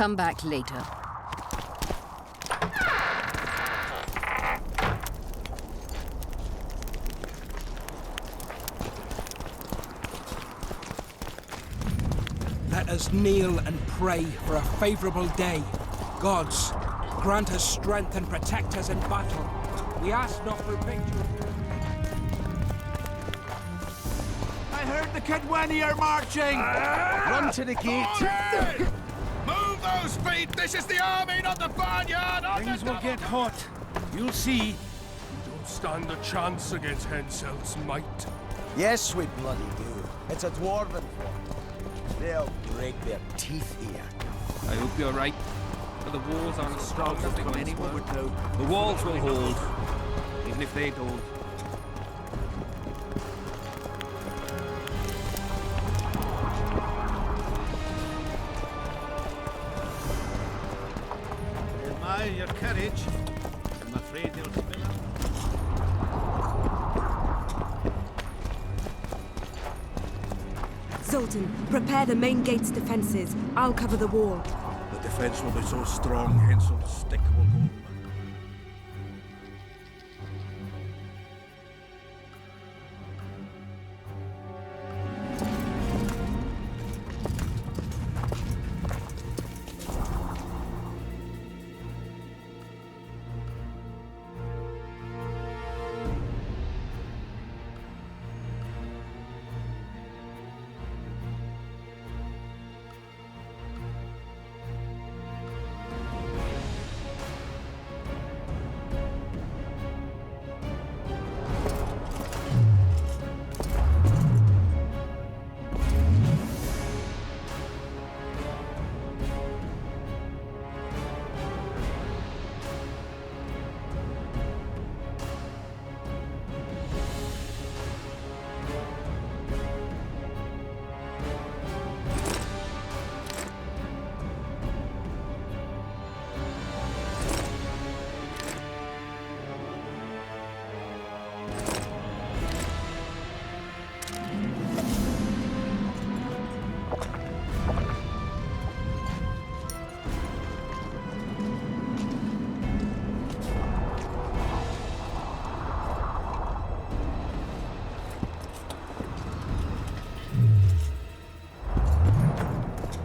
Come back later. Let us kneel and pray for a favorable day. Gods, grant us strength and protect us in battle. We ask not for victory. I heard the Cadweni are marching! Run to the gate! Move those feet! This is the army, not the barnyard! Things will get hot. You'll see. Don't stand a chance against Henselt's might. Yes, we bloody do. It's a dwarven fort. They'll break their teeth here. I hope you're right, but the walls aren't strong as they once were. now. The walls will hold, even if they don't. Admire your courage. I'm afraid you'll spill it. Zoltan, prepare the main gate's defenses. I'll cover the wall. The defense will be so strong, Hensel's stick will hold.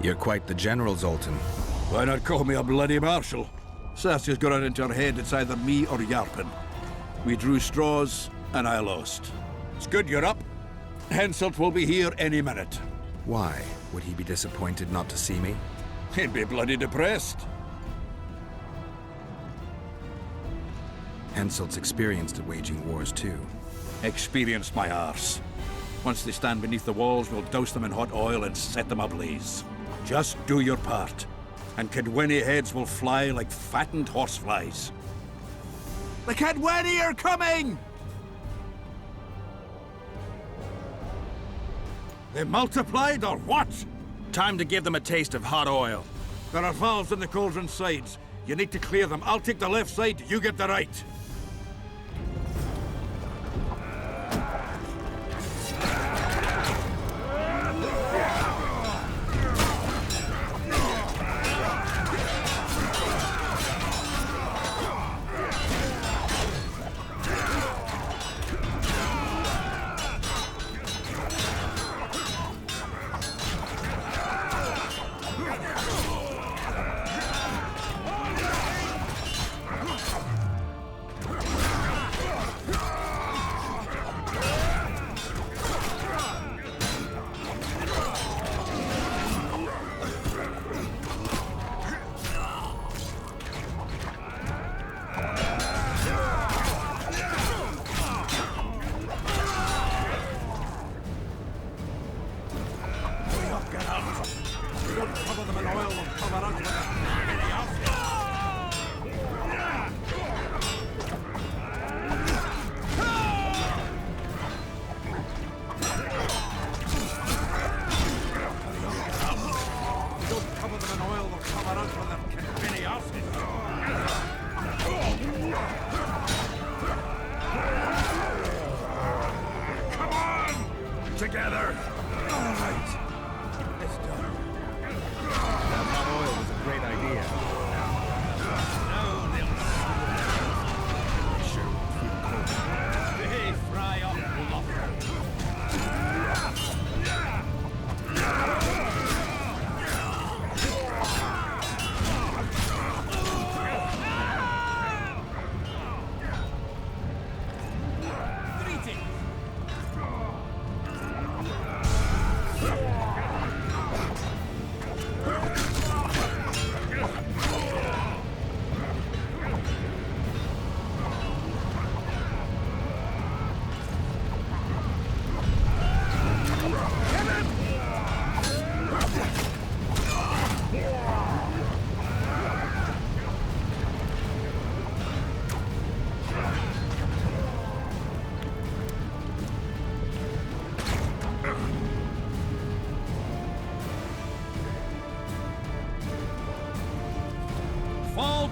You're quite the general, Zoltan. Why not call me a bloody marshal? Cersei's got it into her head it's either me or Yarpen. We drew straws, and I lost. It's good you're up. Henselt will be here any minute. Why? Would he be disappointed not to see me? He'd be bloody depressed. Henselt's experienced at waging wars too. Experienced my arse. Once they stand beneath the walls, we'll douse them in hot oil and set them ablaze. Just do your part, and Cadweni heads will fly like fattened horseflies. The Cadweni are coming! They multiplied or what? Time to give them a taste of hot oil. There are valves in the cauldron sides. You need to clear them. I'll take the left side, you get the right. Together! All right. It's done. That hot oil was a great idea.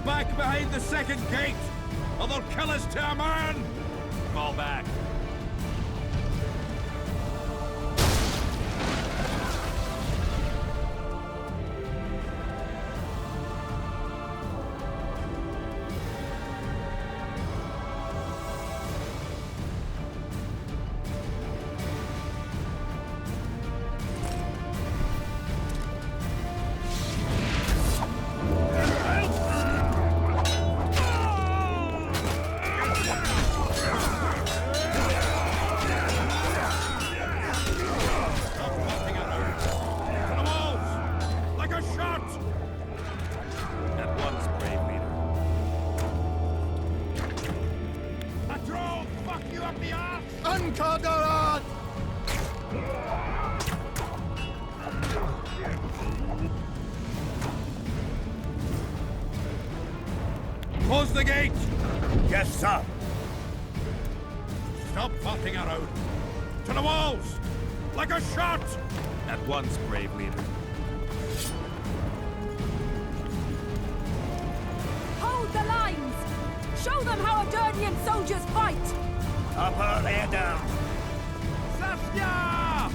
back behind the second gate, or they'll kill us to a man! Fall back. Unconquered! Close the gate! Yes, sir. Stop farting around! To the walls! Like a shot! At once, brave leader. Hold the lines! Show them how Adernian soldiers fight! Upper air down. Saskia!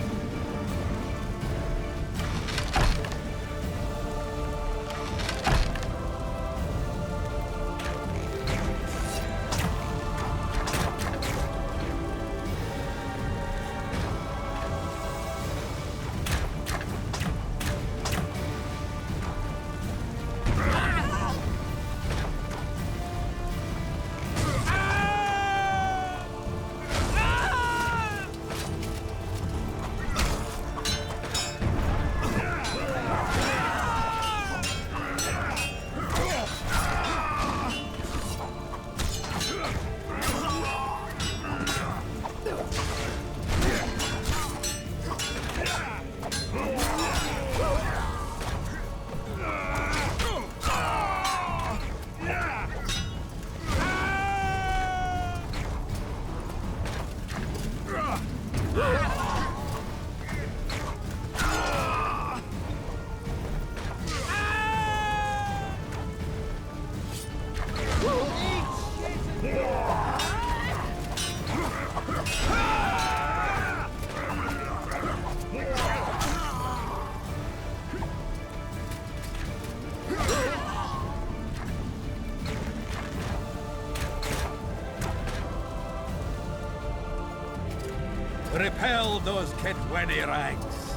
Repel those Kitweni ranks.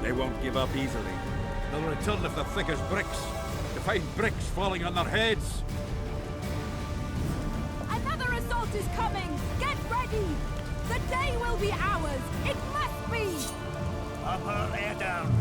They won't give up easily. They'll return if they're thick as bricks, to find bricks falling on their heads. Another assault is coming! Get ready! The day will be ours! It must be! Upper air down.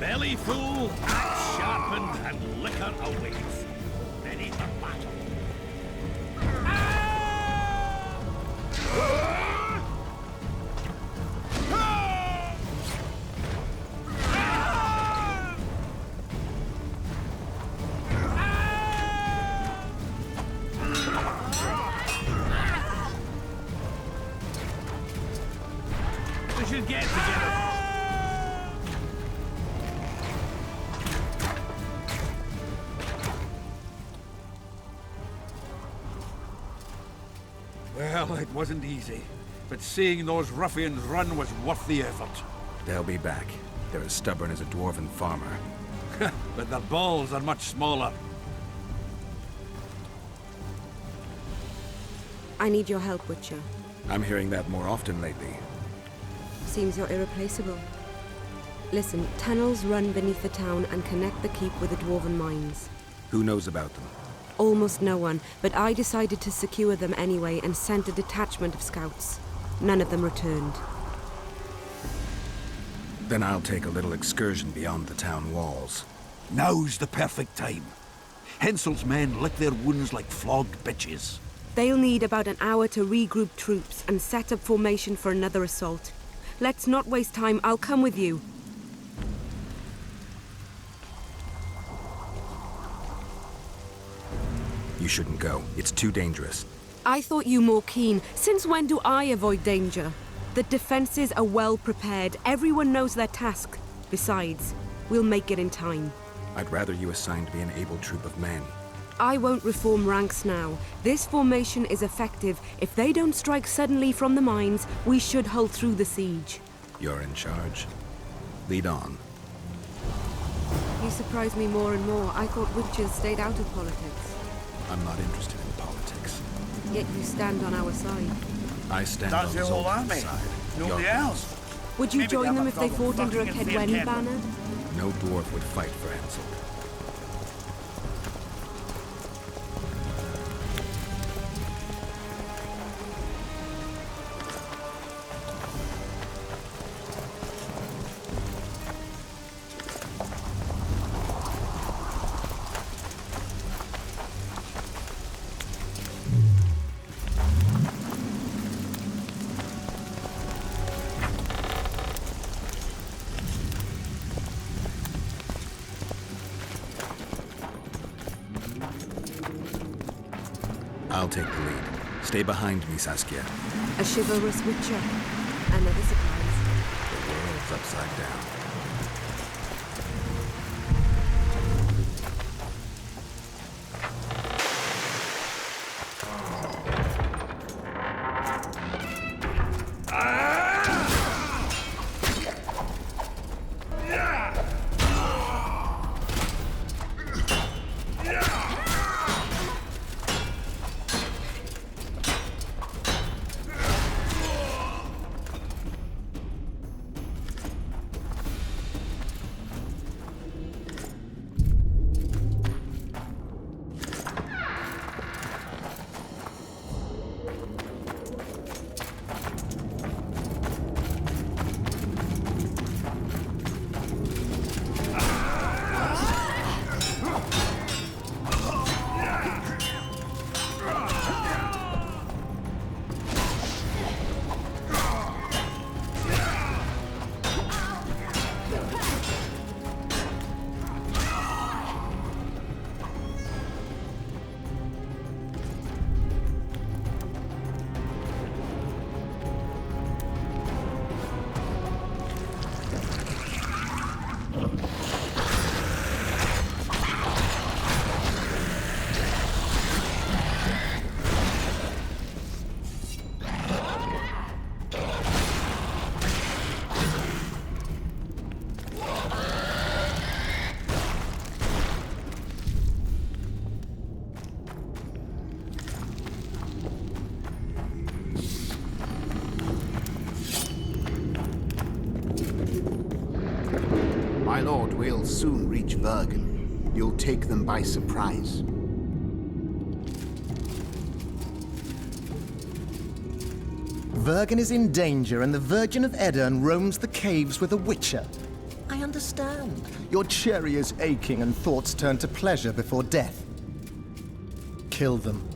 Belly full, axe sharpened, and liquor awaits. Ready for battle. We should get together. Well, it wasn't easy, but seeing those ruffians run was worth the effort. They'll be back. They're as stubborn as a dwarven farmer. But their balls are much smaller. I need your help, Witcher. I'm hearing that more often lately. Seems you're irreplaceable. Listen, tunnels run beneath the town and connect the keep with the dwarven mines. Who knows about them? Almost no one, but I decided to secure them anyway and sent a detachment of scouts. None of them returned. Then I'll take a little excursion beyond the town walls. Now's the perfect time. Hensel's men lick their wounds like flogged bitches. They'll need about an hour to regroup troops and set up formation for another assault. Let's not waste time. I'll come with you. You shouldn't go. It's too dangerous. I thought you more keen. Since when do I avoid danger? The defenses are well prepared. Everyone knows their task. Besides, we'll make it in time. I'd rather you assigned me an able troop of men. I won't reform ranks now. This formation is effective. If they don't strike suddenly from the mines, we should hold through the siege. You're in charge. Lead on. You surprise me more and more. I thought witches stayed out of politics. I'm not interested in politics. Yet you stand on our side. I stand That's on your whole Zoltan's army. side. Nobody Yours. else. Would you Maybe join they them have if they a fought under a fucking Kedwenny Finn banner? No dwarf would fight for Hansel. I'll take the lead. Stay behind me, Saskia. A chivalrous witcher. Another surprise. The world's upside down. My lord, we'll soon reach Bergen. You'll take them by surprise. Vergen is in danger, and the Virgin of Edirn roams the caves with a witcher. I understand. Your cherry is aching, and thoughts turn to pleasure before death. Kill them.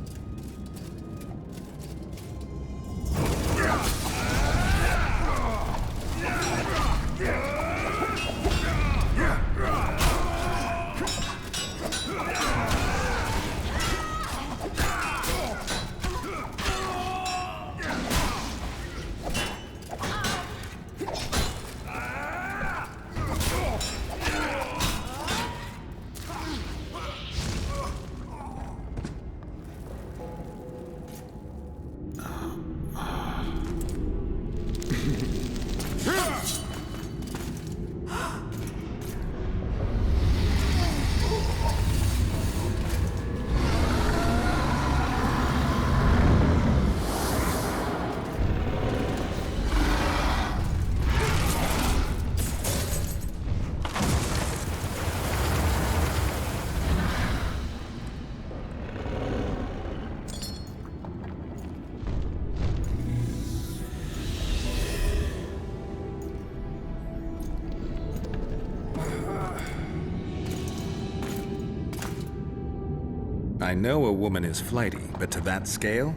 I know a woman is flighty, but to that scale?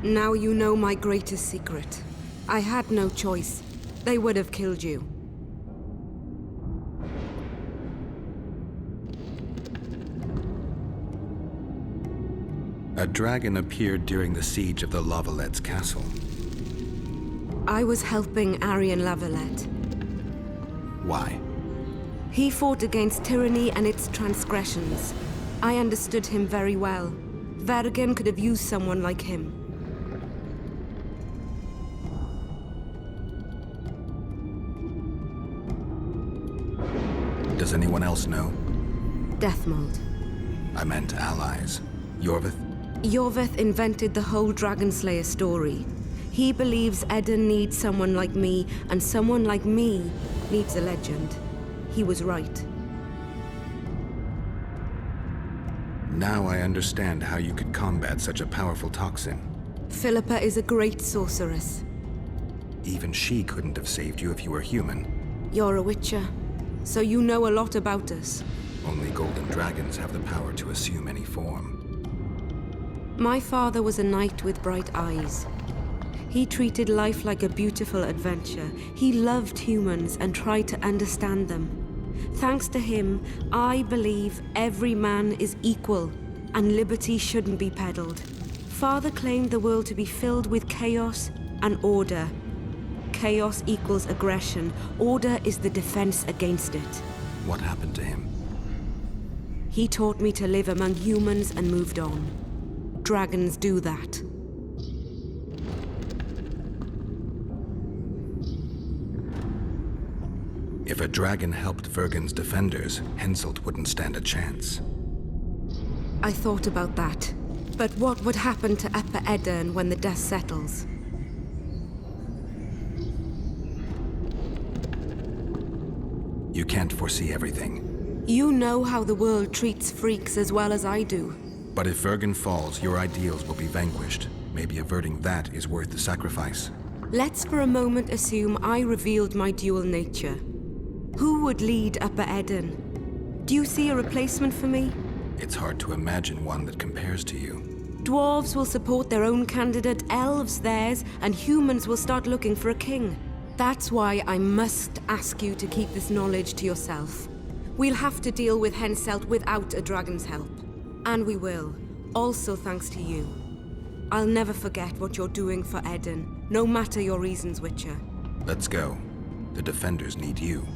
Now you know my greatest secret. I had no choice. They would have killed you. A dragon appeared during the siege of the Lavalettes' castle. I was helping Arian Lavalette. Why? He fought against tyranny and its transgressions. I understood him very well. Vergen could have used someone like him. Does anyone else know? Deathmold. I meant allies. Yorvith? Yorvith invented the whole Dragon Slayer story. He believes Eden needs someone like me, and someone like me needs a legend. He was right. Now I understand how you could combat such a powerful toxin. Philippa is a great sorceress. Even she couldn't have saved you if you were human. You're a witcher, so you know a lot about us. Only golden dragons have the power to assume any form. My father was a knight with bright eyes. He treated life like a beautiful adventure. He loved humans and tried to understand them. Thanks to him, I believe every man is equal and liberty shouldn't be peddled. Father claimed the world to be filled with chaos and order. Chaos equals aggression. Order is the defense against it. What happened to him? He taught me to live among humans and moved on. Dragons do that. If a dragon helped Vergen's defenders, Henselt wouldn't stand a chance. I thought about that. But what would happen to Upper Edirn when the dust settles? You can't foresee everything. You know how the world treats freaks as well as I do. But if Vergen falls, your ideals will be vanquished. Maybe averting that is worth the sacrifice. Let's for a moment assume I revealed my dual nature. Who would lead Upper Edirn? Do you see a replacement for me? It's hard to imagine one that compares to you. Dwarves will support their own candidate, elves theirs, and humans will start looking for a king. That's why I must ask you to keep this knowledge to yourself. We'll have to deal with Henselt without a dragon's help. And we will, also thanks to you. I'll never forget what you're doing for Edirn, no matter your reasons, Witcher. Let's go. The defenders need you.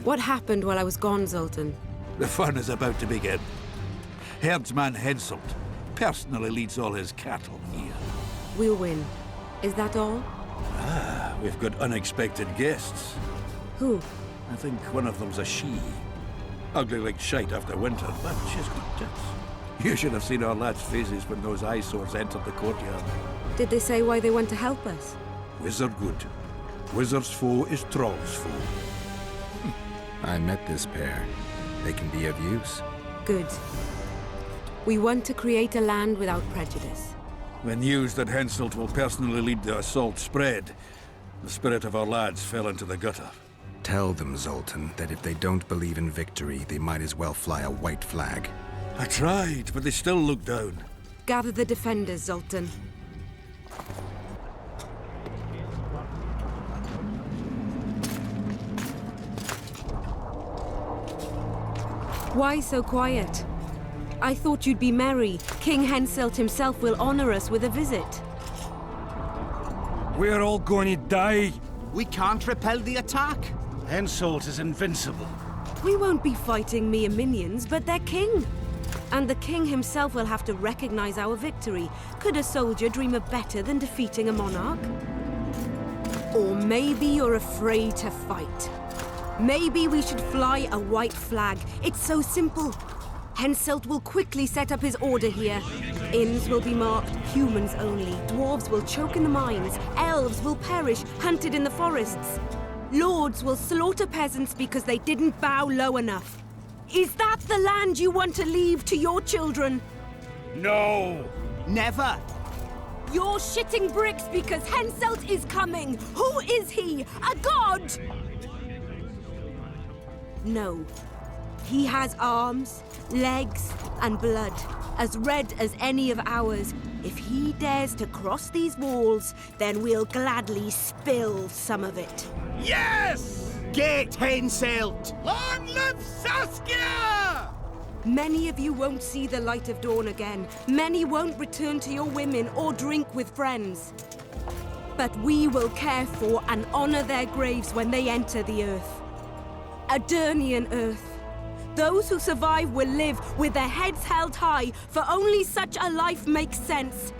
What happened while I was gone, Zoltan? The fun is about to begin. Herdsman Henselt personally leads all his cattle here. We'll win. Is that all? We've got unexpected guests. Who? I think one of them's a she. Ugly like shite after winter, but she's got tits. You should have seen our lads' faces when those eyesores entered the courtyard. Did they say why they went to help us? Wizard good. Wizard's foe is Troll's foe. I met this pair. They can be of use. Good. We want to create a land without prejudice. When news that Henselt will personally lead the assault spread, the spirit of our lads fell into the gutter. Tell them, Zoltan, that if they don't believe in victory, they might as well fly a white flag. I tried, but they still look down. Gather the defenders, Zoltan. Why so quiet? I thought you'd be merry. King Henselt himself will honor us with a visit. We're all going to die. We can't repel the attack. Henselt is invincible. We won't be fighting mere minions, but their king. And the king himself will have to recognize our victory. Could a soldier dream of better than defeating a monarch? Or maybe you're afraid to fight. Maybe we should fly a white flag. It's so simple. Henselt will quickly set up his order here. Inns will be marked humans only. Dwarves will choke in the mines. Elves will perish, hunted in the forests. Lords will slaughter peasants because they didn't bow low enough. Is that the land you want to leave to your children? No! Never. You're shitting bricks because Henselt is coming! Who is he? A god? No. He has arms, legs, and blood, as red as any of ours. If he dares to cross these walls, then we'll gladly spill some of it. Yes! Get Henselt! Long live Saskia! Many of you won't see the light of dawn again. Many won't return to your women or drink with friends. But we will care for and honor their graves when they enter the earth. Adernian earth. Those who survive will live with their heads held high, for only such a life makes sense.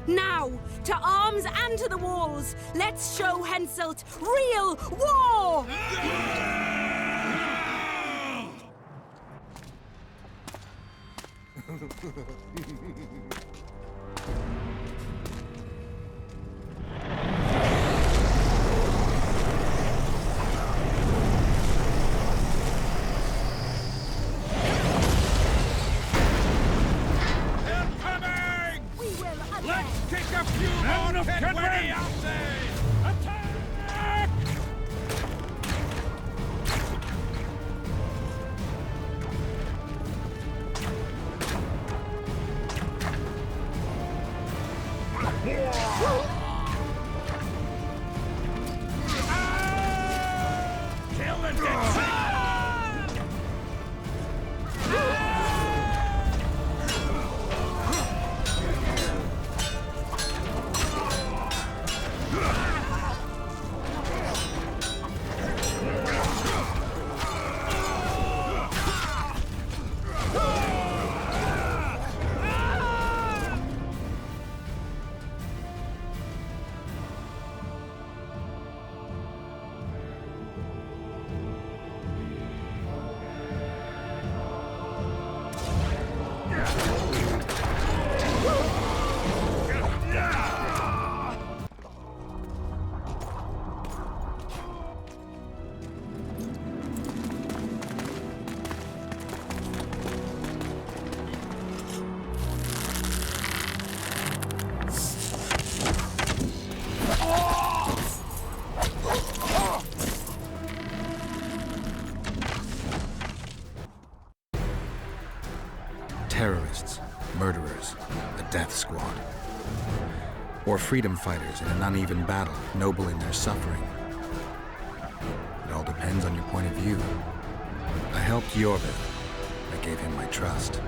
Now, to arms and to the walls, let's show Henselt real war! Terrorists, murderers, a death squad. Or freedom fighters in an uneven battle, noble in their suffering. It all depends on your point of view. I helped Jorvith. I gave him my trust.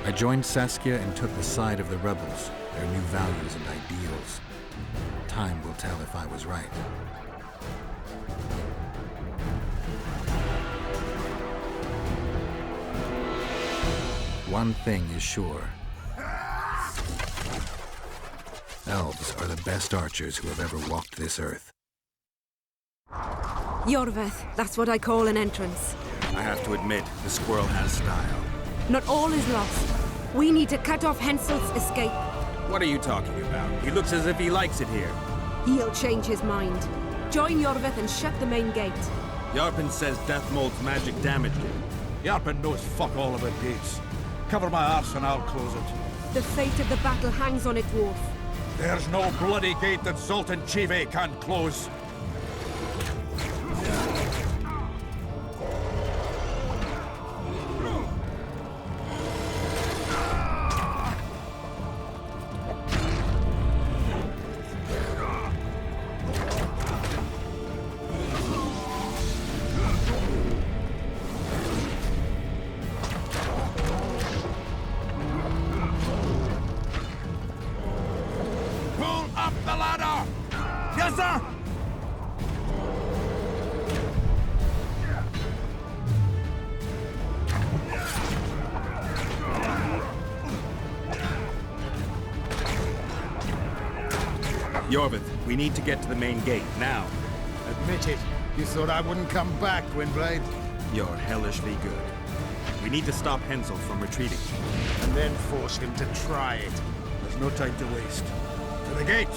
I joined Saskia and took the side of the rebels, their new values and ideals. Time will tell if I was right. One thing is sure. Elves are the best archers who have ever walked this earth. Jorvith, that's what I call an entrance. I have to admit, the squirrel has style. Not all is lost. We need to cut off Henselt's escape. What are you talking about? He looks as if he likes it here. He'll change his mind. Join Jorvith and shut the main gate. Yarpen says Death Mold's magic damaged it. Yarpen knows fuck all about gates. Cover my arse and I'll close it. The fate of the battle hangs on it, dwarf. There's no bloody gate that Zoltan Chive can't close. Yorvith, we need to get to the main gate, now. Admit it. You thought I wouldn't come back, Gwynblade? You're hellishly good. We need to stop Hensel from retreating. And then force him to try it. There's no time to waste. To the gate!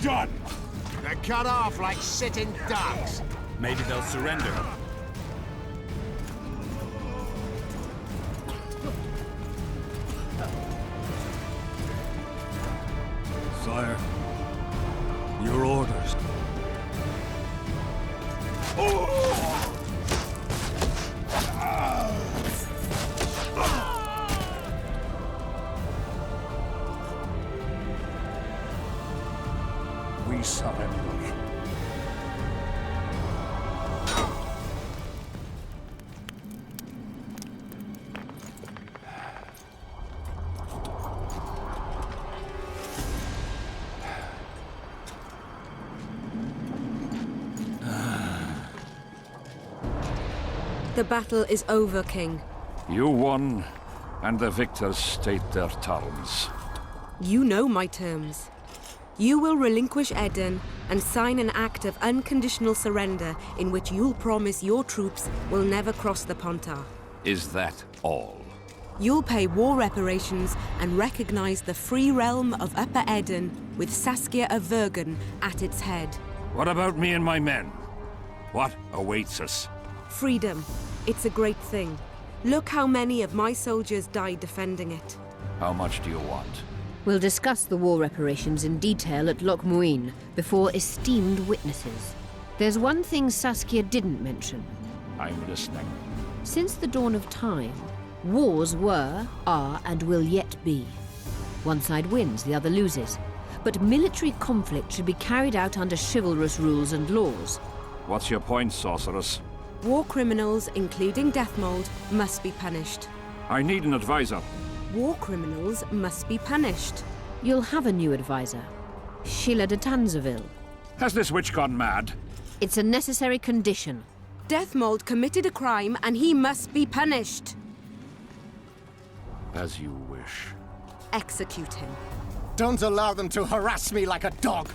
Done! They're cut off like sitting ducks. Maybe they'll surrender. Sire, your orders. We surrender. The battle is over, King. You won, and the victors state their terms. You know my terms. You will relinquish Eden and sign an act of unconditional surrender in which you'll promise your troops will never cross the Pontar. Is that all? You'll pay war reparations and recognize the free realm of Upper Eden with Saskia of Vergen at its head. What about me and my men? What awaits us? Freedom. It's a great thing. Look how many of my soldiers died defending it. How much do you want? We'll discuss the war reparations in detail at Loch Muin before esteemed witnesses. There's one thing Saskia didn't mention. I'm listening. Since the dawn of time, wars were, are, and will yet be. One side wins, the other loses. But military conflict should be carried out under chivalrous rules and laws. What's your point, sorceress? War criminals, including Deathmold, must be punished. I need an advisor. War criminals must be punished. You'll have a new advisor. Sheila de Tanzaville. Has this witch gone mad? It's a necessary condition. Deathmold committed a crime and he must be punished. As you wish. Execute him. Don't allow them to harass me like a dog!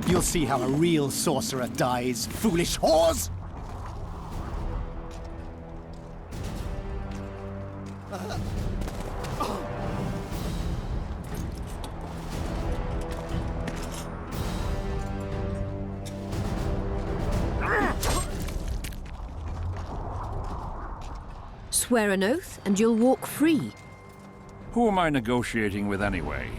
You'll see how a real sorcerer dies, foolish whores! Swear an oath and you'll walk free. Who am I negotiating with anyway?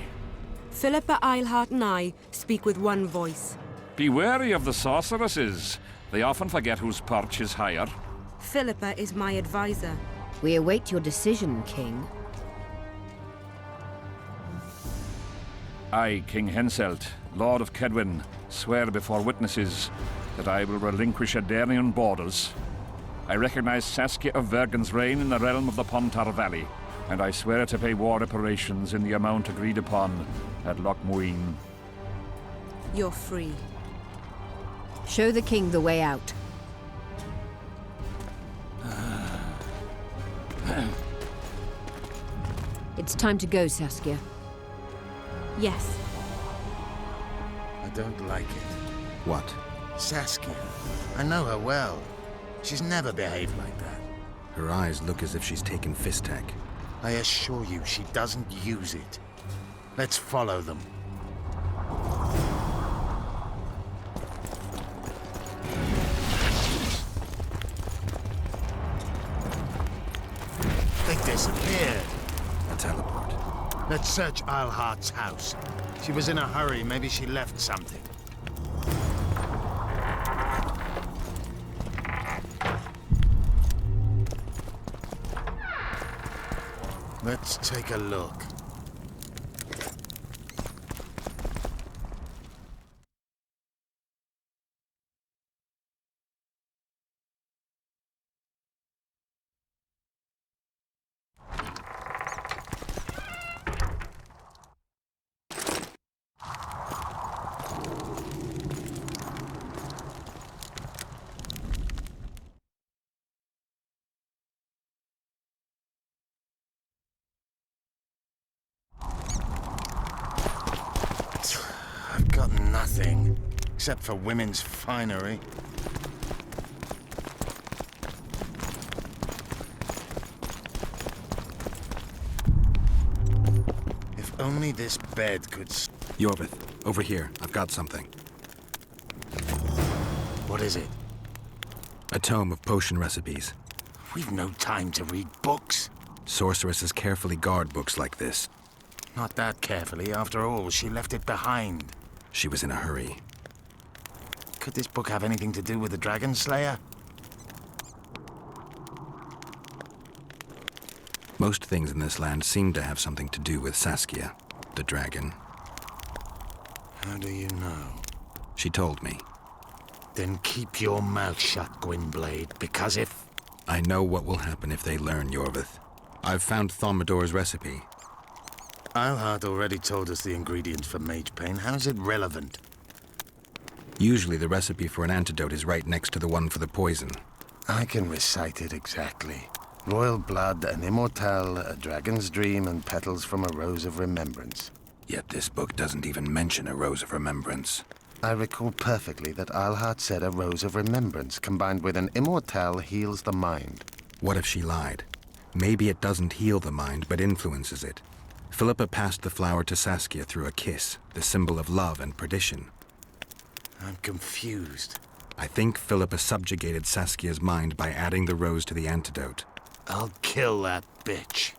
Philippa Eilhart and I speak with one voice. Be wary of the sorceresses. They often forget whose perch is higher. Philippa is my advisor. We await your decision, King. I, King Henselt, Lord of Kedwin, swear before witnesses that I will relinquish Adarian borders. I recognize Saskia of Vergen's reign in the realm of the Pontar Valley, and I swear to pay war reparations in the amount agreed upon at Loch Muin. You're free. Show the king the way out. It's time to go, Saskia. Yes. I don't like it. What? Saskia. I know her well. She's never behaved like that. Her eyes look as if she's taken Fistek. I assure you, she doesn't use it. Let's follow them. Let's search Eilhart's house. She was in a hurry. Maybe she left something. Let's take a look. I've got nothing, except for women's finery. If only this bed could... Yorvith, over here. I've got something. What is it? A tome of potion recipes. We've no time to read books. Sorceresses carefully guard books like this. Not that carefully. After all, she left it behind. She was in a hurry. Could this book have anything to do with the Dragon Slayer? Most things in this land seem to have something to do with Saskia, the dragon. How do you know? She told me. Then keep your mouth shut, Gwynblade, because if... I know what will happen if they learn, Yorvith. I've found Thaumadour's recipe. Eilhart already told us the ingredients for mage pain. How's it relevant? Usually the recipe for an antidote is right next to the one for the poison. I can recite it exactly. Royal blood, an immortal, a dragon's dream, and petals from a rose of remembrance. Yet this book doesn't even mention a rose of remembrance. I recall perfectly that Eilhart said a rose of remembrance combined with an immortal heals the mind. What if she lied? Maybe it doesn't heal the mind, but influences it. Philippa passed the flower to Saskia through a kiss, the symbol of love and perdition. I'm confused. I think Philippa subjugated Saskia's mind by adding the rose to the antidote. I'll kill that bitch.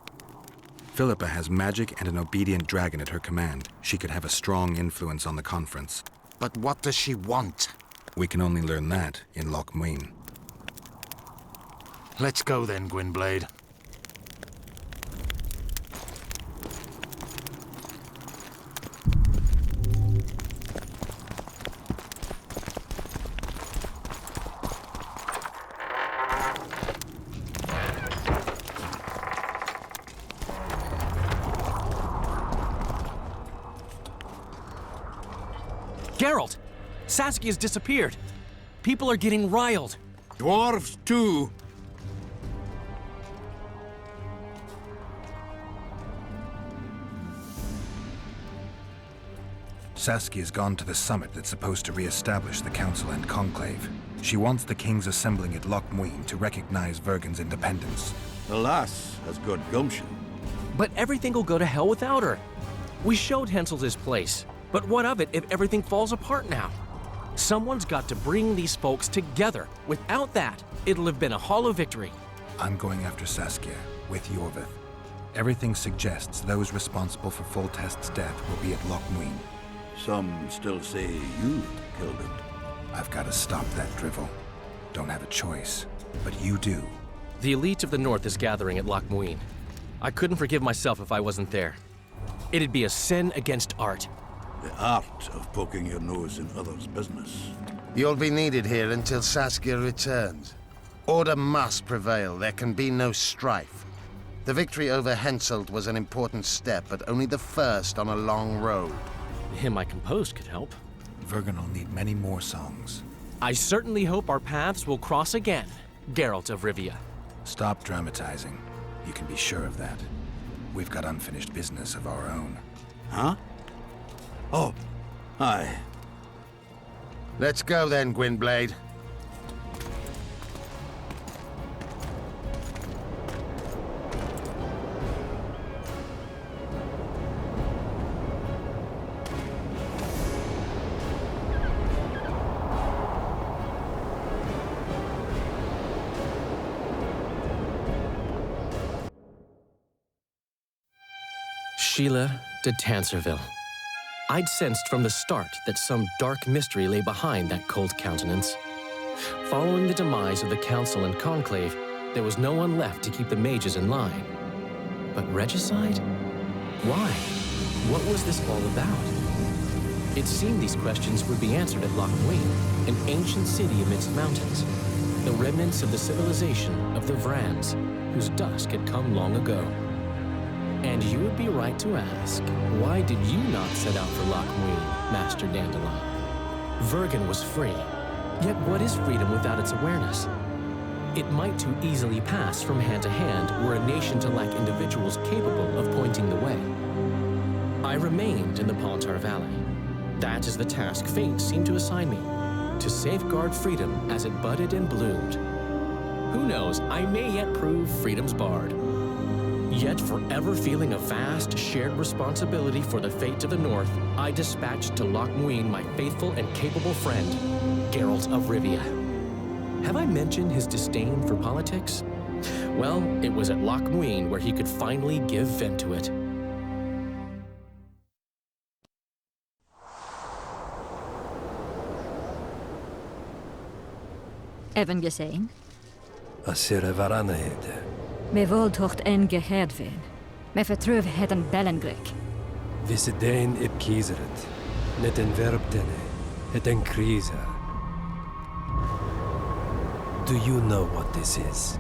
Philippa has magic and an obedient dragon at her command. She could have a strong influence on the conference. But what does she want? We can only learn that in Loch Muin. Let's go then, Gwynblade. Geralt! Saskia's disappeared. People are getting riled. Dwarves, too. Saskia's gone to the summit that's supposed to re-establish the Council and Conclave. She wants the kings assembling at Loch Muin to recognize Vergen's independence. The lass has good gumption. But everything will go to hell without her. We showed Hensel's his place. But what of it if everything falls apart now? Someone's got to bring these folks together. Without that, it'll have been a hollow victory. I'm going after Saskia, with Yorvith. Everything suggests those responsible for Foltest's death will be at Loch Muin. Some still say you killed him. I've got to stop that drivel. Don't have a choice, but you do. The elite of the North is gathering at Loch Muin. I couldn't forgive myself if I wasn't there. It'd be a sin against art. The art of poking your nose in others' business. You'll be needed here until Saskia returns. Order must prevail. There can be no strife. The victory over Henselt was an important step, but only the first on a long road. Him I composed could help. Vergen will need many more songs. I certainly hope our paths will cross again, Geralt of Rivia. Stop dramatizing. You can be sure of that. We've got unfinished business of our own. Huh? Oh, aye. Let's go then, Gwynblade. Sheila de Tanserville. I'd sensed from the start that some dark mystery lay behind that cold countenance. Following the demise of the Council and Conclave, there was no one left to keep the mages in line. But regicide? Why? What was this all about? It seemed these questions would be answered at Loch Muin, an ancient city amidst mountains, the remnants of the civilization of the Vrans, whose dusk had come long ago. And you would be right to ask, why did you not set out for Loch Muin, Master Dandelion? Vergen was free. Yet what is freedom without its awareness? It might too easily pass from hand to hand were a nation to lack individuals capable of pointing the way. I remained in the Palantar Valley. That is the task fate seemed to assign me, to safeguard freedom as it budded and bloomed. Who knows, I may yet prove freedom's bard. Yet forever feeling a vast, shared responsibility for the fate of the North, I dispatched to Loch Muin my faithful and capable friend, Geralt of Rivia. Have I mentioned his disdain for politics? Well, it was at Loch Muin where he could finally give vent to it. Even gesehen? Asira varanheid. Me voltocht en gehedvin. Me vertruv heden Bellengrik. Visidein ib kieseret. Net en verbdene. Het en krisa. Do you know what this is?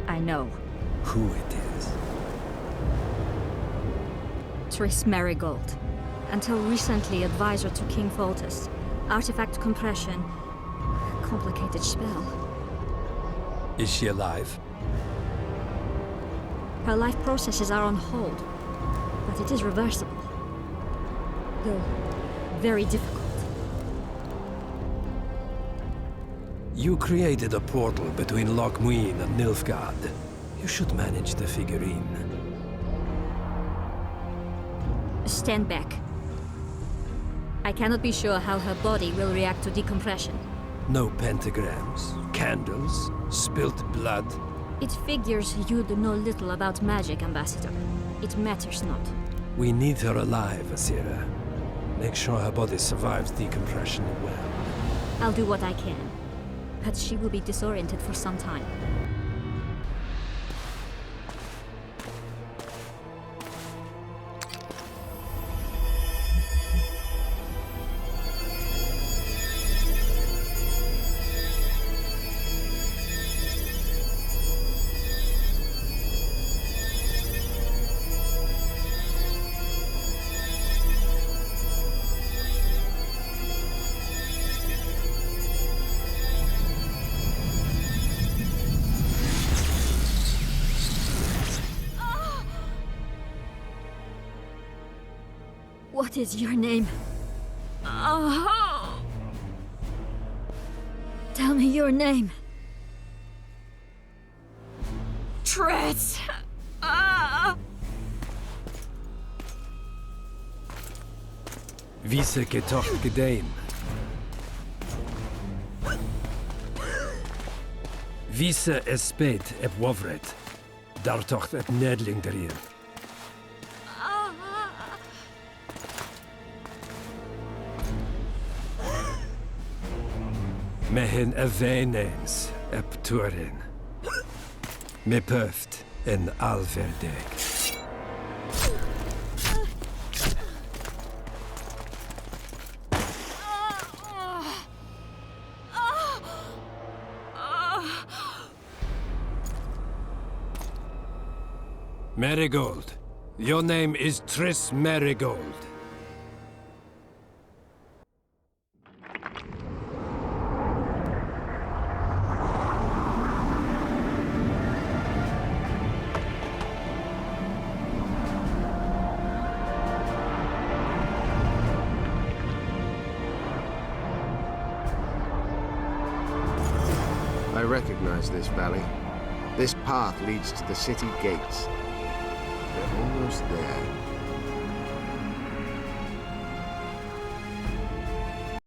I know. Who it is? Triss Marigold. Until recently advisor to King Foltest. Artifact compression. Complicated spell. Is she alive? Her life processes are on hold, but it is reversible. Though very difficult. You created a portal between Loch Muin and Nilfgaard. You should manage the figurine. Stand back. I cannot be sure how her body will react to decompression. No pentagrams, candles, spilt blood. It figures you know little about magic, Ambassador. It matters not. We need her alive, Asira. Make sure her body survives decompression well. I'll do what I can, but she will be disoriented for some time. What is your name? Oh. Tell me your name. Triss! Vise getocht gedein. Vise espet eb wovret. Daar tocht et nedling erin. Mehen eveneens eb turin. Me puft en alverdeg. Marigold. Your name is Triss Marigold. I recognize this valley. This path leads to the city gates. They're almost there.